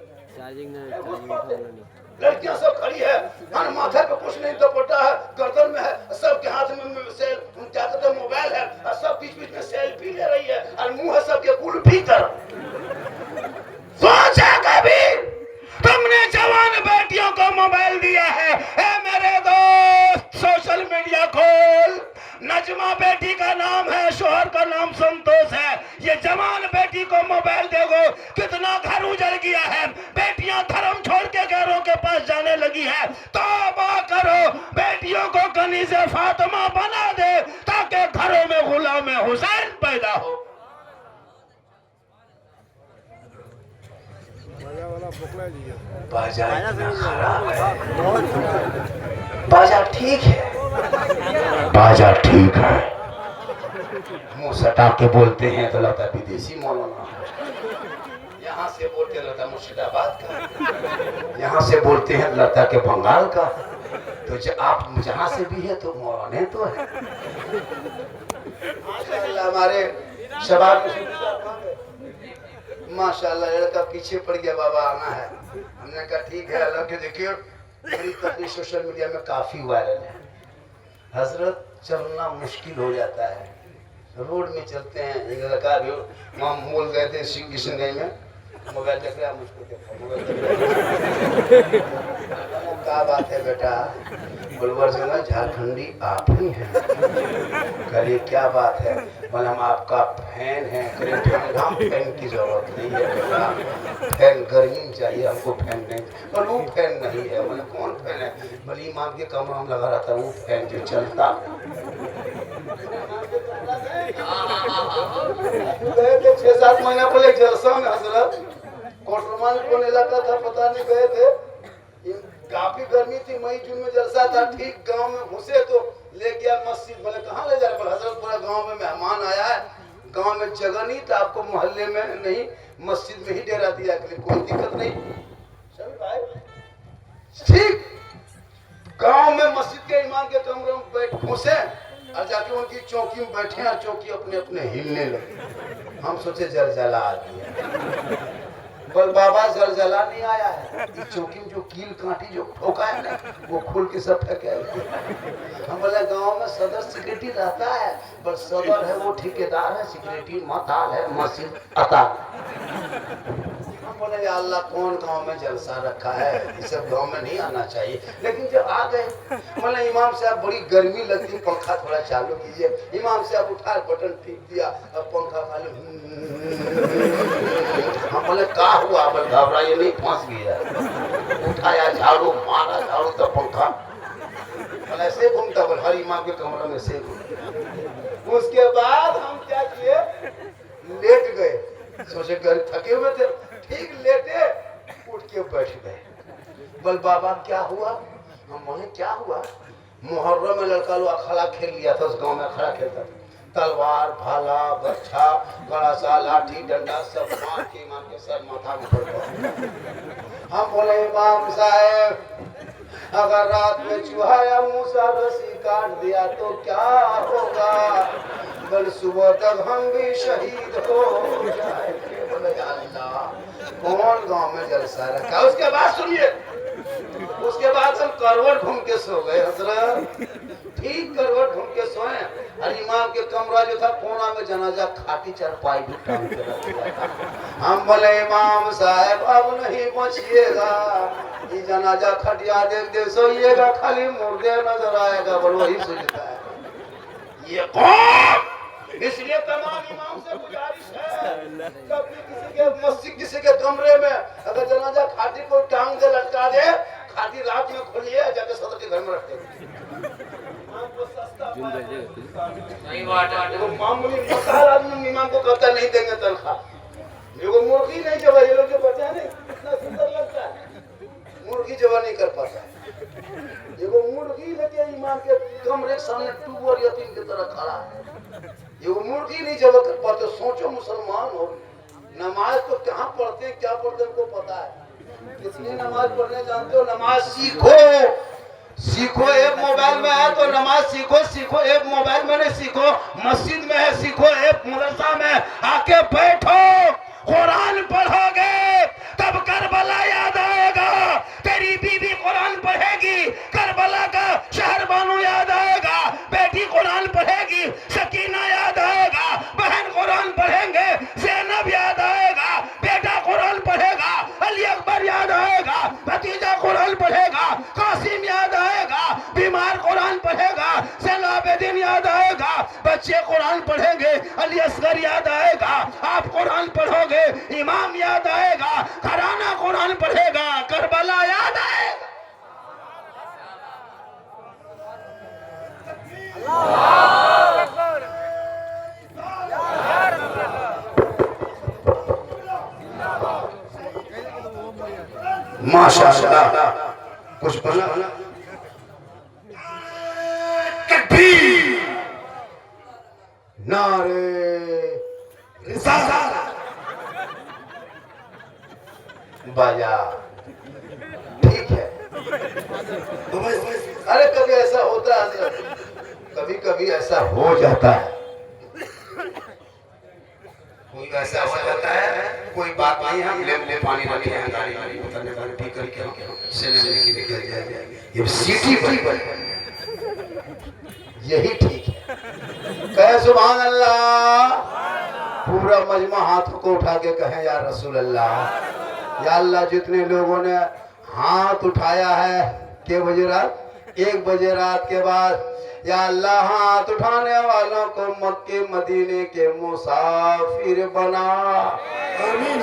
लड़कियां सब खड़ी है, माथे पे कुछ नहीं दुपट्टा है, गर्दन में है, सबके हाथ में सेल, क्या कहते हैं मोबाइल है, और सब बीच बीच में सेल्फी ले रही है, और मुंह है सबके कुल्फी कर। सोचा कभी तुमने जवान बेटियों को मोबाइल दिया है? मेरे दोस्त सोशल मीडिया खोल, नजमा बेटी का नाम है, शोहर का नाम संतोष है, ये जवान बेटी को मोबाइल देखो, कितना घर उजड़ गया है। बेटियां धर्म छोड़ के गैरों के पास जाने लगी है। तौबा करो, बेटियों को कनीज़े फातिमा बना दे ताकि घरों में गुलाम हुसैन पैदा हो। बाजा इतना खराब है, बाजा ठीक है, बाजा ठीक है, मुंह सटा के बोलते हैं तो लगता है विदेशी मौलाना, यहाँ से बोलते हैं लगता है मुर्शिदाबाद का, यहाँ से बोलते हैं लगता के बंगाल का। तो आप जहाँ से भी है तो मौलाने तो है। हमारे शबाब माशाल्लाह लड़का पीछे पड़ गया, बाबा आना है। हमने कहा ठीक है, अल्लाह के देखिए मेरी तस्वीर सोशल मीडिया में काफी वायरल है। हजरत चलना मुश्किल हो जाता है, रोड में चलते हैं, एक लड़का भी हम बोल गए थे किशनगंज में, मोबाइल देख रहा है, मुझको देखो मोबाइल देख रहा। क्या बात है बेटा? बुलवर जना झारखंडी आप ही हैं। करिए क्या बात है? बोले हम आपका फैन हैं। करिए फैन की जरूरत नहीं है बेटा, फैन गर्मी में चाहिए हमको, फैन नहीं। पर वो फैन नहीं है। बोले कौन फैन है? बोले इमाम के कमरा में लगा रहता वो फैन जो चलता। गए थे 6-7 महीना पहले जलसा में हजरत, कोटरमा में कौन इलाका था पता नहीं, गए थे, काफी गर्मी थी, मई जून में जलसा था। ठीक गांव में घुसे तो ले गया मस्जिद। बोले कहाँ ले जा रहे? बोले हजरत पूरा गांव में मेहमान आया है, गांव में जगह नहीं था, आपको मोहल्ले में नहीं मस्जिद में ही डेरा दिया, कोई दिक्कत नहीं। ठीक गांव में मस्जिद के इमाम के कमरे में बैठ घुसे और जाके उनकी चौकी में बैठे और चौकी अपने अपने हिलने लगे। हम सोचे जलजला आ गया। बोल बाबा जलजला नहीं आया है, इस चौकी में जो कील कांटी जो ठोका है ना वो खोल के सब फेंक आए। हम बोले गांव में सदर सेक्रेटरी रहता है, पर सदर है वो ठेकेदार है, सेक्रेटरी माताल है, मस्जिद अताल। हम बोले या अल्लाह कौन गांव में जलसा रखा है, ये सब गांव में नहीं आना चाहिए। लेकिन जब आ गए, बोले इमाम साहब बड़ी गर्मी लगती, पंखा थोड़ा चालू कीजिए। इमाम साहब उठा बटन टिप दिया, अब पंखा चालू। हम बोले क्या हुआ? बोले घबराइए नहीं, फंस गया। उठाया झाड़ू मारा, झाड़ू तो पंखा बोले ऐसे घूमता। बोले हर इमाम के कमरे में से घूमता। उसके बाद हम क्या किए, लेट गए। सोचे घर थके हुए थे, ठीक लेटे, उठ के बैठ गए। बोल बाबा क्या हुआ? हम बोले क्या हुआ? मुहर्रम में लड़का लोग अखाड़ा खेल लिया था, उस गांव में अखाड़ा खेलता था। तलवार भाला बर्छा कड़ासा लाठी डंडा सब मार के इमाम के सर माथा में पड़। हम बोले इमाम साहब अगर रात में चूहा या मूसा रस्सी काट दिया तो क्या होगा? कल सुबह तक हम भी शहीद हो जाएंगे। बोले अल्लाह कौन गांव में जलसा रखा? उसके बाद सुनिए, उसके बाद हम करवट घूम के सो गए हजरत, ठीक करवट घूम के सोए। और इमाम के कमरा जो था कोना में जनाजा खाटी चारपाई भी टांग के रख दिया था। हम बोले इमाम साहब अब नहीं बचिएगा, ये जनाजा खटिया देख देख सोइएगा, खाली मुर्दे नजर आएगा। बोल वही सुनता है ये कौन? इसलिए तमाम इमाम से गुजारिश है, कभी किसी के मस्जिद किसी के कमरे में अगर जनाजा खाटी को टांग दे लटका दे, खाटी रात में खोलिए जाके सदर के घर में रख दे। मामूली मसाल आदमी इमाम को कहता नहीं देंगे तनख्वाह। वो मुर्गी नहीं जब ये लोग जो बचा नहीं कितना सुंदर लगता है, मुर्गी जब नहीं कर पाता। ये वो मुर्गी लेके इमाम के कमरे के सामने टूबर यतीम की तरह खड़ा है, ये वो मुर्गी नहीं जब कर पाते। सोचो मुसलमान हो, नमाज तो कहाँ पढ़ते हैं क्या पढ़ते हैं उनको पता है, इसलिए नमाज पढ़ने जानते हो। नमाज सीखो, सीखो। एक मोबाइल में है तो नमाज सीखो, सीखो। एक मोबाइल में नहीं सीखो, मस्जिद में है सीखो, एक मदरसा में आके बैठो, कुरान पढ़ोगे तब करबला याद आएगा। तेरी बीवी कुरान पढ़ेगी, करबला का शहर बानो याद आएगा। बेटी कुरान पढ़ेगी, सकीना याद आएगा। बहन कुरान पढ़ेंगे, ज़ैनब याद आएगा। बेटा कुरान पढ़ेगा, अली अकबर याद आएगा। भतीजा कुरान पढ़ेगा, कासिम याद आएगा। बीमार कुरान पढ़ेगा, ज़ैनुलाब्दीन याद आएगा। बच्चे कुरान पढ़ेंगे, अली असगर याद आएगा। आप कुरान पढ़ोगे, इमाम याद आएगा। घराना कुरान पढ़ेगा, करबला याद आएगा। माशाअल्लाह कुछ बना तकबीर, नारे रिसालत, बाजा ठीक है। अरे कभी ऐसा होता है, कभी कभी ऐसा हो जाता है, कोई ऐसा हो जाता है, कोई बात नहीं। हम ले पानी रखे हैं, गाड़ी उतरने वाले पी करके से लेके निकल जाएंगे। ये सिटी बन यही ठीक है। कहे सुभान अल्लाह। पूरा मजमा हाथों को उठा के कहे या रसूल अल्लाह। या अल्लाह जितने लोगों ने हाथ उठाया है के बजे रात 1 बजे रात के बाद, या अल्लाह हाथ उठाने वालों को मक्के मदीने के मुसाफिर बना। आमीन।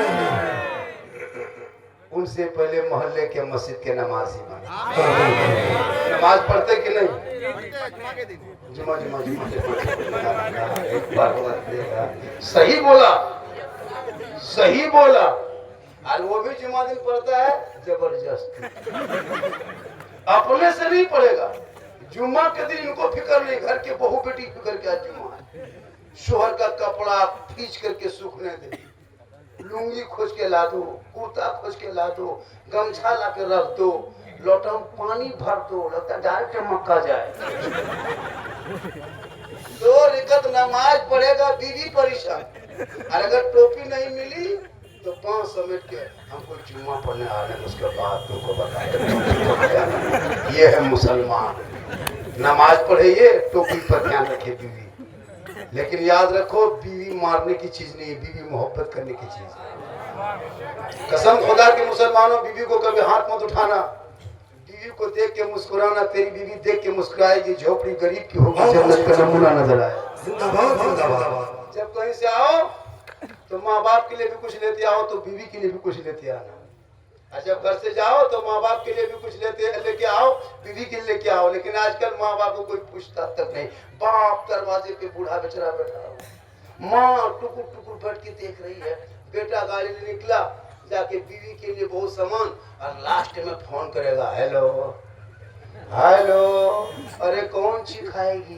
उनसे पहले मोहल्ले के मस्जिद के नमाजी बना। नमाज पढ़ते कि नहीं? जुमा जुमा जुमा एक बार सही बोला, सही बोला। और वो भी जुमा दिन पढ़ता है जबरदस्त, अपने से नहीं पढ़ेगा। जुम्मा के दिन इनको फिक्र नहीं, घर के बहू बेटी फिक्र क्या जुम्मा है। शोहर का कपड़ा खींच करके सूखने दे, लुंगी खोज के ला दो, कुर्ता खोज के ला दो, गमछा ला के रख दो, लोटा में पानी भर दो, लगता है डायरेक्ट मक्का जाए। 2 रकात नमाज पढ़ेगा, बीवी परेशान। और अगर टोपी नहीं मिली तो 5 समेट के हमको जुम्मा पढ़ने आ रहे हैं, उसके बाद तुमको बताए। ये है मुसलमान। नमाज पढ़े, ये टोपी पर ध्यान रखे बीवी। लेकिन याद रखो, बीवी मारने की चीज नहीं है, बीवी मोहब्बत करने की चीज है। कसम खुदा के मुसलमानों, बीवी को कभी हाथ मत उठाना, बीवी को देख के मुस्कुराना। तेरी बीवी देख के मुस्कुराएगी, झोपड़ी गरीब की होगी, जन्नत का नमूना नजर आए। जिंदाबाद जिंदाबाद। जब कहीं से आओ तो माँ बाप के लिए भी कुछ लेते आओ, तो बीवी के लिए भी कुछ लेते आना। और जब घर से जाओ तो माँ बाप के लिए भी कुछ लेके आओ, बीवी के लिए लेके आओ। लेकिन आजकल माँ बाप को कोई पूछता तक नहीं। बाप दरवाजे पे बूढ़ा बेचारा बैठा हो, माँ टुकुर टुकुर बैठ के देख रही है। बेटा गाड़ी में निकला, जाके बीवी के लिए बहुत सामान, और लास्ट में फोन करेगा, हेलो हेलो, अरे कौन सी खाएगी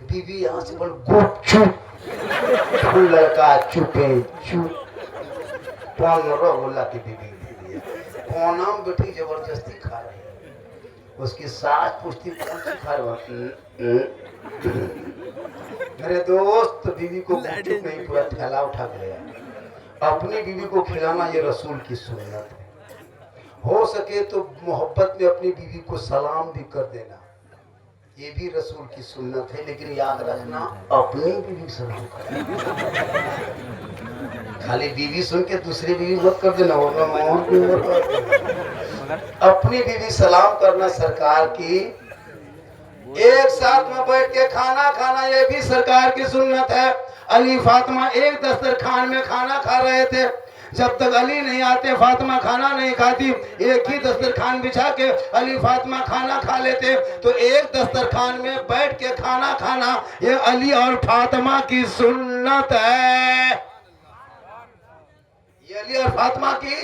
बीबी? यहाँ से बोल गुपचुप। लड़का चुपे चुप 15 बोला की बीबी कोना में बैठी जबरदस्ती खा रही है। उसकी सास पूछती कौन सी खा रहे? मेरे दोस्त बीवी को गुपचुप नहीं, पूरा थैला उठा के गया। अपनी बीवी को खिलाना ये रसूल की सुन्नत है। हो सके तो मोहब्बत में अपनी बीवी को सलाम भी कर देना, ये भी रसूल की सुन्नत है। लेकिन याद रखना अपनी बीवी सलाम कर, खाली बीवी सुन के दूसरी बीवी मत कर देना, अपनी बीवी सलाम करना। सरकार की एक साथ में बैठ के खाना खाना ये भी सरकार की सुन्नत है। अली फातिमा एक दस्तरखान में खाना खा रहे थे। जब तक अली नहीं आते फातिमा खाना नहीं खाती। एक ही दस्तरखान बिछा के अली फातिमा खाना खा लेते। तो एक दस्तरखान में बैठ के खाना खाना ये अली और फातिमा की सुन्नत है। ये अली और फातिमा की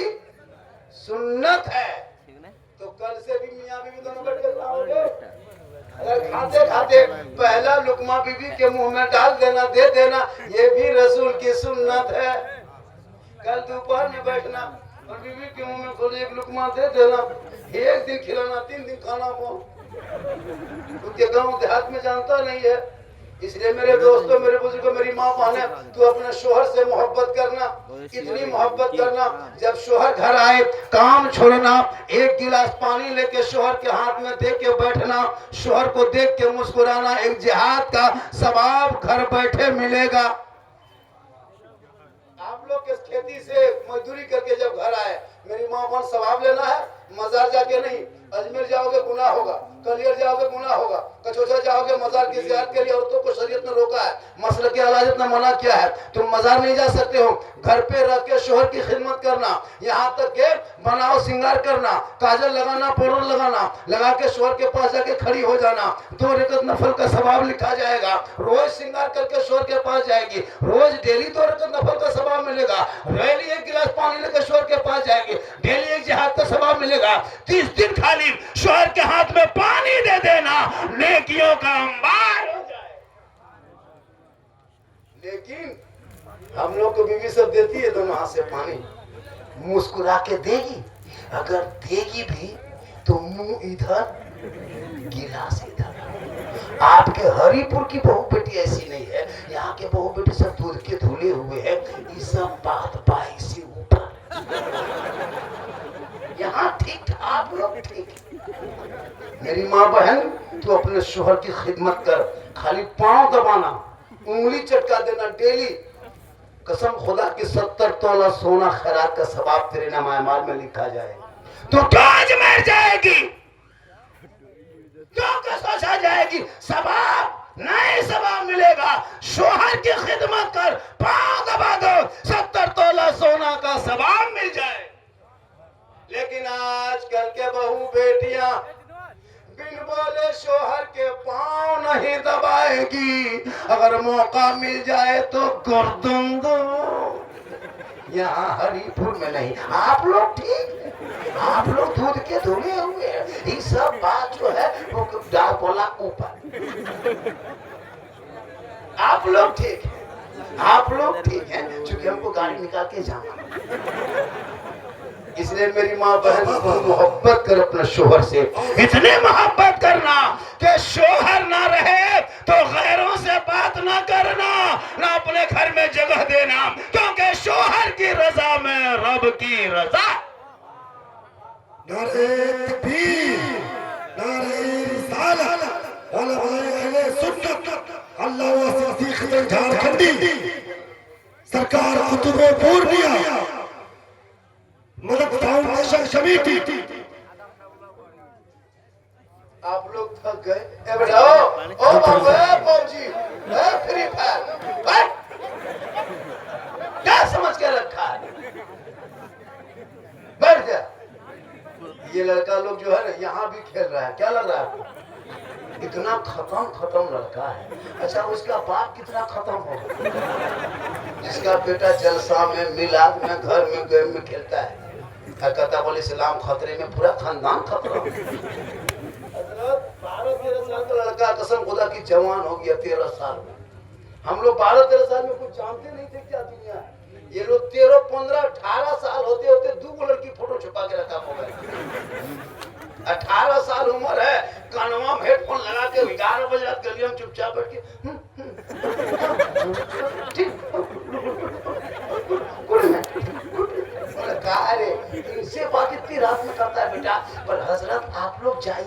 सुन्नत है। तो कल से भी मियां बीवी दोनों बैठ के खाओगे। अगर खाते खाते पहला लुकमा बीवी के मुंह में डाल देना, दे देना, ये भी रसूल की सुन्नत है। कल दोपहर में बैठना और बीवी के मुंह में खोल एक लुकमा दे देना, एक दिन खिलाना, 3 दिन खाना हो। क्योंकि गांव देहात में जानता नहीं है। इसलिए मेरे दोस्तों, मेरे बुजुर्गों, मेरी माँ बहने, तू अपने शोहर से मोहब्बत करना, इतनी मोहब्बत करना जब शोहर घर आए काम छोड़ना, एक गिलास पानी लेके शोहर के हाथ में दे के बैठना, शोहर को देख के मुस्कुराना। एक जिहाद का सवाब घर बैठे मिलेगा। आप लोग के खेती से मजदूरी करके जब घर आए, मेरी माँ बहन सवाब लेना है, मजार जाके नहीं। अजमेर जाओगे गुनाह होगा, कलियर जाओगे गुनाह होगा, कचौचा जाओगे मजार की ज़ियारत के लिए औरतों को शरीयत ने रोका है, मसलक अलाजत ने मना किया है। तुम मजार नहीं जा सकते हो। घर पे रह के शोहर की खिदमत करना, यहाँ तक के बनाओ सिंगार करना, काजल लगाना, पाउडर लगाना, लगा के शोहर के पास जाके खड़ी हो जाना। 2 रकत नफल का सवाब लिखा जाएगा। रोज सिंगार करके शोहर के पास जाएगी, रोज डेली 2 रकत नफल का सवाब मिलेगा। डेली एक गिलास पानी लेकर शोहर के पास जाएगी, डेली एक जिहाद का सवाब मिलेगा। 30 दिन खाली शोहर के हाथ में पानी दे देना, नेकियों का अंबार हो जाए। लेकिन हम लोग को बीवी सब देती है दोनों हाथ से पानी, मुस्कुरा के देगी। अगर देगी भी तो मुंह इधर गिलास इधर। आपके हरिपुर की बहू बेटी ऐसी नहीं है। यहाँ के बहू बेटी सब दूध के धुले हुए हैं। ये सब बात बाई से ऊपर। यहाँ ठीक, आप लोग ठीक। मेरी माँ बहन, तू अपने शोहर की खिदमत कर। खाली पांव दबाना, उंगली चटका देना डेली। कसम खुदा की 70 तोला सोना खैरात का सवाब तेरे नामा अमाल में लिखा जाए। तो क्या अजमेर जाएगी? क्यों का सोचा जाएगी? सवाब नहीं, सवाब मिलेगा। शोहर की खिदमत कर, पांव दबा दो, 70 तोला सोना का सवाब मिल जाए। लेकिन आजकल के बहू बेटियां बिन बोले शोहर के पांव नहीं दबाएगी। अगर मौका मिल जाए तो गर्दन दो। यहाँ हरिपुर में नहीं। आप लोग ठीक, आप लोग दूध के धुले हुए हैं। ये सब बात जो है वो डाल बोला ऊपर। आप लोग ठीक है, आप लोग ठीक है, क्योंकि हमको गाड़ी निकाल के जाना। इसलिए मेरी माँ बहन को मोहब्बत कर अपने शोहर से। इतने मोहब्बत करना कि शोहर ना रहे तो गैरों से बात ना करना, ना अपने घर में जगह देना, क्योंकि शोहर की रजा में रब की रजा। नारे तकबीर, नारे रिसालत, अहले सुन्नत, अल्लाह व सिद्दीक़ झारखंडी, सरकार कुतुबे पूर्णिया, मदद फाउंडेशन समिति। आप लोग थक गए? ए बेटा, ओ बाबू, ए फौजी, ए फ्री फायर, क्या समझ के रखा है? बैठ जा। ये लड़का लोग जो है ना यहाँ भी खेल रहा है। क्या लग रहा है आपको? इतना खत्म लड़का है। अच्छा, उसका बाप कितना खत्म होगा? जिसका बेटा जलसा में, मिलाद में, घर में, गेम में खेलता है। कहता बोले इस्लाम खतरे में, पूरा खानदान खतरा। 12-13 साल का लड़का कसम खुदा की जवान हो गया 13 साल में। हम लोग 12-13 साल में कुछ जानते नहीं थे क्या दुनिया है। ये लोग 13, 15, 18 साल होते होते 2 लड़की फोटो छुपा के रखा मोबाइल। 18 साल उम्र है, कानवा में हेडफोन लगा के 11 बजे रात गलियों में चुपचाप बैठ के इनसे बात इतनी रात में करता है बेटा। पर हजरत आप लोग जाइए।